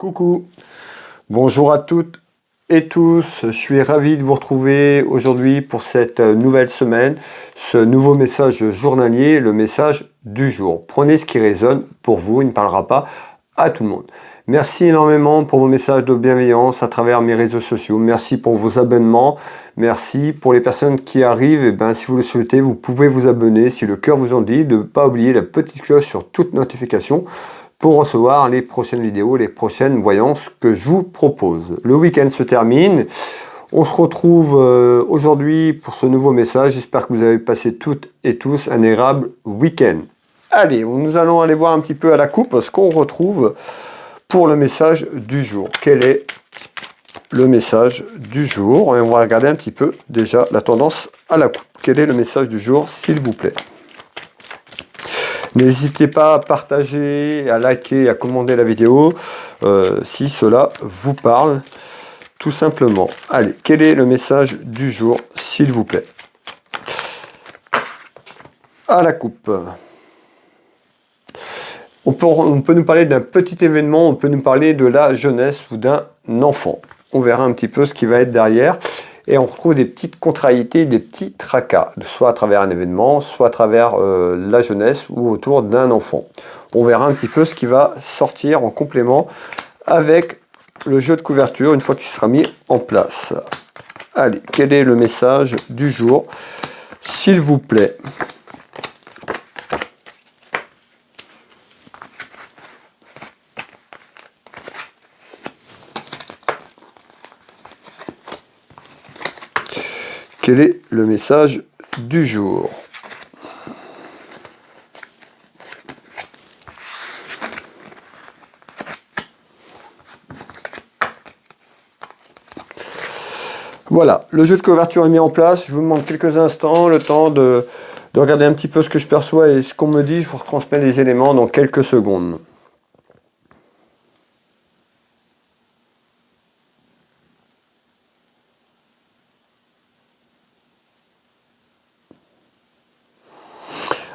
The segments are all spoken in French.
Coucou, bonjour à toutes et tous, je suis ravi de vous retrouver aujourd'hui pour cette nouvelle semaine, ce nouveau message journalier, le message du jour. Prenez ce qui résonne pour vous, il ne parlera pas à tout le monde. Merci énormément pour vos messages de bienveillance à travers mes réseaux sociaux, merci pour vos abonnements, merci pour les personnes qui arrivent, et si vous le souhaitez, vous pouvez vous abonner si le cœur vous en dit, de ne pas oublier la petite cloche sur toute notification pour recevoir les prochaines vidéos, les prochaines voyances que je vous propose. Le week-end se termine. On se retrouve aujourd'hui pour ce nouveau message. J'espère que vous avez passé toutes et tous un agréable week-end. Allez, nous allons aller voir un petit peu à la coupe ce qu'on retrouve pour le message du jour. Quel est le message du jour? Et on va regarder un petit peu déjà la tendance à la coupe. Quel est le message du jour, s'il vous plaît? N'hésitez pas à partager, à liker, à commenter la vidéo si cela vous parle, tout simplement. Allez, quel est le message du jour, s'il vous plaît? À la coupe. On peut nous parler d'un petit événement, on peut nous parler de la jeunesse ou d'un enfant. On verra un petit peu ce qui va être derrière. Et on retrouve des petites contrariétés, des petits tracas, soit à travers un événement, soit à travers la jeunesse ou autour d'un enfant. On verra un petit peu ce qui va sortir en complément avec le jeu de couverture une fois qu'il sera mis en place. Allez, quel est le message du jour, s'il vous plaît? Quel est le message du jour? Voilà, le jeu de couverture est mis en place. Je vous demande quelques instants, le temps de regarder un petit peu ce que je perçois et ce qu'on me dit. Je vous retransmets les éléments dans quelques secondes.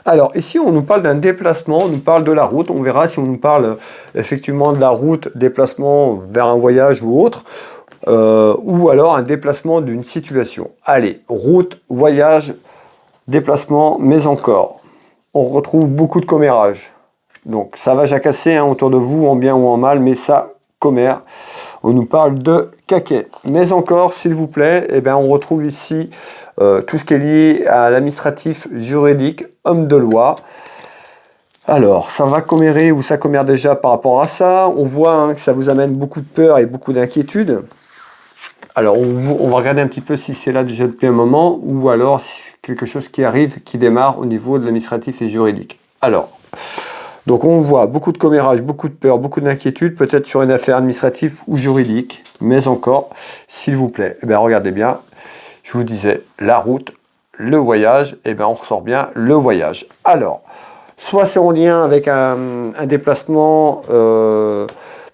Alors ici on nous parle d'un déplacement, on nous parle de la route, on verra si on nous parle effectivement de la route, déplacement vers un voyage ou autre, ou alors un déplacement d'une situation. Allez, route, voyage, déplacement, mais encore. On retrouve beaucoup de commérages. Donc ça va jacasser autour de vous, en bien ou en mal, mais ça commère. On nous parle de caquet. Mais encore, s'il vous plaît, on retrouve ici tout ce qui est lié à l'administratif juridique, homme de loi. Alors, ça va commérer ou ça commère déjà par rapport à ça. On voit que ça vous amène beaucoup de peur et beaucoup d'inquiétude. Alors, on va regarder un petit peu si c'est là déjà depuis un moment ou alors quelque chose qui arrive, qui démarre au niveau de l'administratif et juridique. Alors, donc on voit beaucoup de commérage, beaucoup de peur, beaucoup d'inquiétude, peut-être sur une affaire administrative ou juridique, mais encore, s'il vous plaît, regardez bien, je vous disais, la route, le voyage, on ressort bien le voyage. Alors, soit c'est en lien avec un déplacement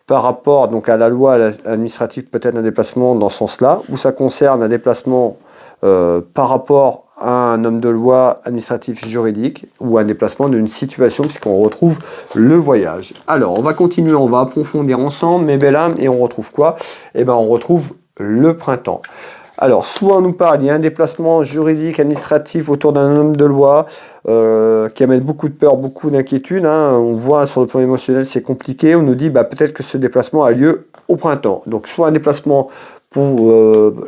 par rapport donc à la loi administrative, peut-être un déplacement dans ce sens-là, ou ça concerne un déplacement par rapport à un homme de loi administratif juridique ou un déplacement d'une situation puisqu'on retrouve le voyage. Alors on va continuer, on va approfondir ensemble mes belles âmes et on retrouve quoi? On retrouve le printemps. Alors soit on nous parle, il y a un déplacement juridique, administratif autour d'un homme de loi qui amène beaucoup de peur, beaucoup d'inquiétude. On voit sur le plan émotionnel c'est compliqué, on nous dit peut-être que ce déplacement a lieu au printemps. Donc soit un déplacement pour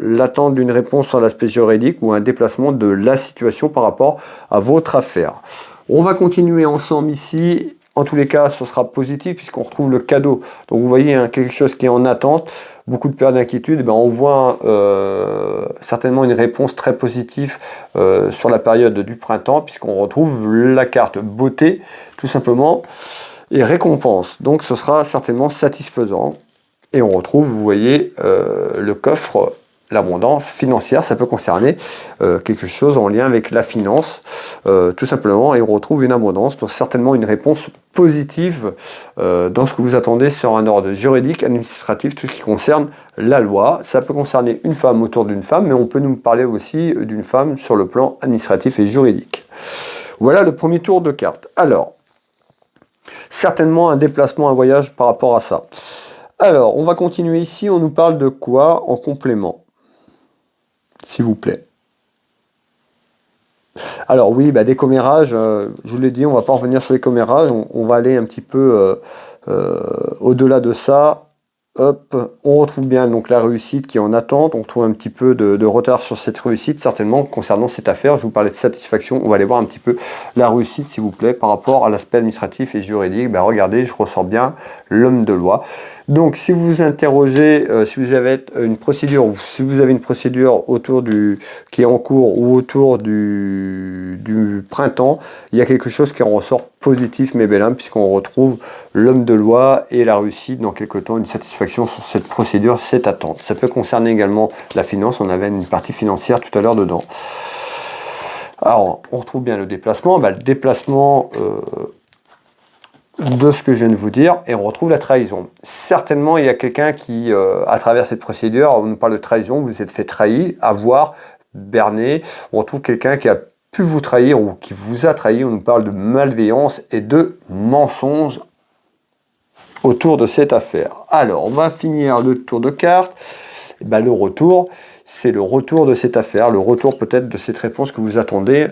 l'attente d'une réponse sur l'aspect juridique ou un déplacement de la situation par rapport à votre affaire. On va continuer ensemble ici. En tous les cas, ce sera positif puisqu'on retrouve le cadeau. Donc vous voyez, quelque chose qui est en attente, beaucoup de peur d'inquiétude. On voit certainement une réponse très positive sur la période du printemps puisqu'on retrouve la carte beauté, tout simplement, et récompense. Donc ce sera certainement satisfaisant. Et on retrouve, vous voyez, le coffre, l'abondance financière. Ça peut concerner quelque chose en lien avec la finance, tout simplement. Et on retrouve une abondance, donc certainement une réponse positive dans ce que vous attendez sur un ordre juridique, administratif, tout ce qui concerne la loi. Ça peut concerner une femme autour d'une femme, mais on peut nous parler aussi d'une femme sur le plan administratif et juridique. Voilà le premier tour de cartes. Alors, certainement un déplacement, un voyage par rapport à ça. Alors, on va continuer ici. On nous parle de quoi en complément, s'il vous plaît? Alors oui, des commérages, je vous l'ai dit, on va pas revenir sur les commérages, on va aller un petit peu au-delà de ça. Hop, on retrouve bien donc la réussite qui est en attente, on retrouve un petit peu de retard sur cette réussite, certainement concernant cette affaire. Je vous parlais de satisfaction, on va aller voir un petit peu la réussite s'il vous plaît par rapport à l'aspect administratif et juridique. Regardez, je ressors bien l'homme de loi. Donc si vous vous interrogez, si vous avez une procédure, ou si vous avez une procédure autour qui est en cours ou autour du printemps, il y a quelque chose qui en ressort positif, mes belles âmes, puisqu'on retrouve l'homme de loi et la réussite dans quelque temps, une satisfaction sur cette procédure, cette attente. Ça peut concerner également la finance, on avait une partie financière tout à l'heure dedans. Alors, on retrouve bien le déplacement, le déplacement de ce que je viens de vous dire, et on retrouve la trahison. Certainement, il y a quelqu'un qui, à travers cette procédure, on nous parle de trahison, vous êtes fait trahir, avoir, berné, on retrouve quelqu'un qui a pu vous trahir ou qui vous a trahi, on nous parle de malveillance et de mensonge autour de cette affaire. Alors, on va finir le tour de cartes. Le retour, c'est le retour de cette affaire, le retour peut-être de cette réponse que vous attendez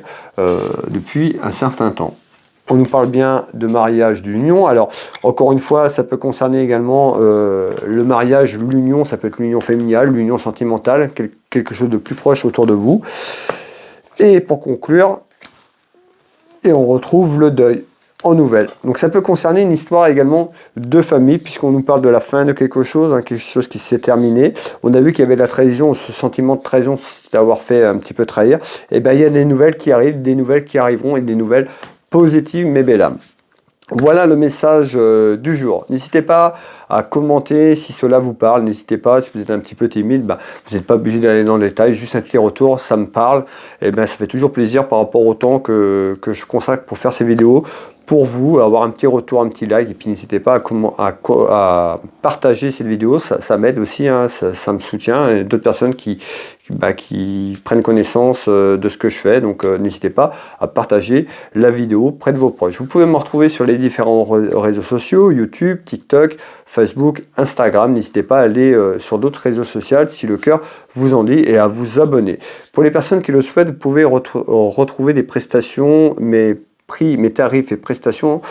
depuis un certain temps. On nous parle bien de mariage, d'union. Alors, encore une fois, ça peut concerner également le mariage, l'union, ça peut être l'union familiale, l'union sentimentale, quelque chose de plus proche autour de vous. Et pour conclure, on retrouve le deuil en nouvelle. Donc ça peut concerner une histoire également de famille, puisqu'on nous parle de la fin de quelque chose qui s'est terminé. On a vu qu'il y avait de la trahison, ce sentiment de trahison, d'avoir fait un petit peu trahir. Et il y a des nouvelles qui arrivent, des nouvelles qui arriveront et des nouvelles positives, mes belles âmes. Voilà le message du jour. N'hésitez pas à commenter si cela vous parle. N'hésitez pas, si vous êtes un petit peu timide, vous n'êtes pas obligé d'aller dans le détail. Juste un petit retour, ça me parle. Et ça fait toujours plaisir par rapport au temps que je consacre pour faire ces vidéos. Pour vous, avoir un petit retour, un petit like. Et puis n'hésitez pas à partager cette vidéo. Ça m'aide aussi, ça me soutient. Et d'autres personnes qui prennent connaissance de ce que je fais. Donc n'hésitez pas à partager la vidéo près de vos proches. Vous pouvez me retrouver sur les différents réseaux sociaux, YouTube, TikTok, Facebook, Instagram. N'hésitez pas à aller sur d'autres réseaux sociaux si le cœur vous en dit et à vous abonner. Pour les personnes qui le souhaitent, vous pouvez retrouver des prestations, mes tarifs et prestations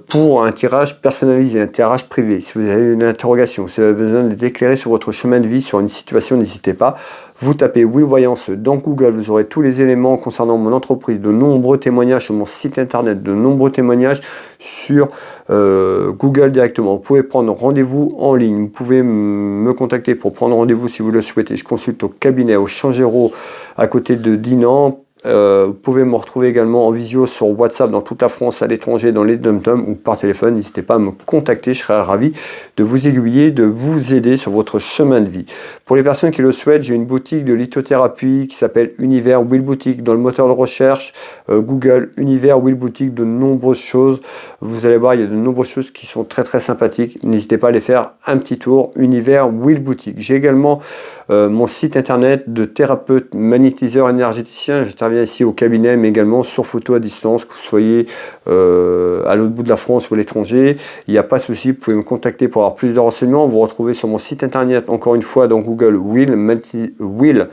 pour un tirage personnalisé, un tirage privé. Si vous avez une interrogation, si vous avez besoin d'être éclairé sur votre chemin de vie, sur une situation, n'hésitez pas. Vous tapez Will Voyance dans Google, vous aurez tous les éléments concernant mon entreprise, de nombreux témoignages sur mon site internet, de nombreux témoignages sur Google directement. Vous pouvez prendre rendez-vous en ligne, vous pouvez me contacter pour prendre rendez-vous si vous le souhaitez. Je consulte au cabinet, au Changero, à côté de Dinan. Vous pouvez me retrouver également en visio sur WhatsApp dans toute la France, à l'étranger, dans les dom-toms ou par téléphone. N'hésitez pas à me contacter, je serai ravi de vous aiguiller, de vous aider sur votre chemin de vie. Pour les personnes qui le souhaitent, j'ai une boutique de lithothérapie qui s'appelle Univers Will Boutique. Dans le moteur de recherche, Google, Univers Will Boutique, de nombreuses choses. Vous allez voir, il y a de nombreuses choses qui sont très très sympathiques. N'hésitez pas à aller faire un petit tour, Univers Will Boutique. J'ai également mon site internet de thérapeute magnétiseur énergéticien. J'interviens ici au cabinet, mais également sur photo à distance, que vous soyez à l'autre bout de la France ou à l'étranger. Il n'y a pas de souci, vous pouvez me contacter pour avoir plus de renseignements. Vous retrouvez sur mon site internet, encore une fois, dans Google, Will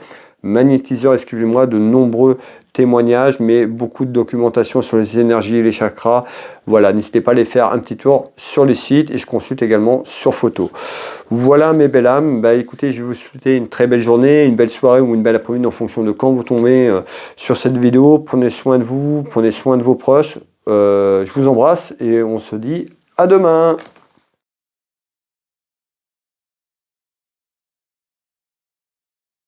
magnétiseur, excusez-moi, de nombreux témoignages, mais beaucoup de documentation sur les énergies et les chakras. Voilà, n'hésitez pas à aller faire un petit tour sur les sites et je consulte également sur photo. Voilà mes belles âmes, écoutez, je vais vous souhaiter une très belle journée, une belle soirée ou une belle après-midi en fonction de quand vous tombez sur cette vidéo. Prenez soin de vous, prenez soin de vos proches. Je vous embrasse et on se dit à demain.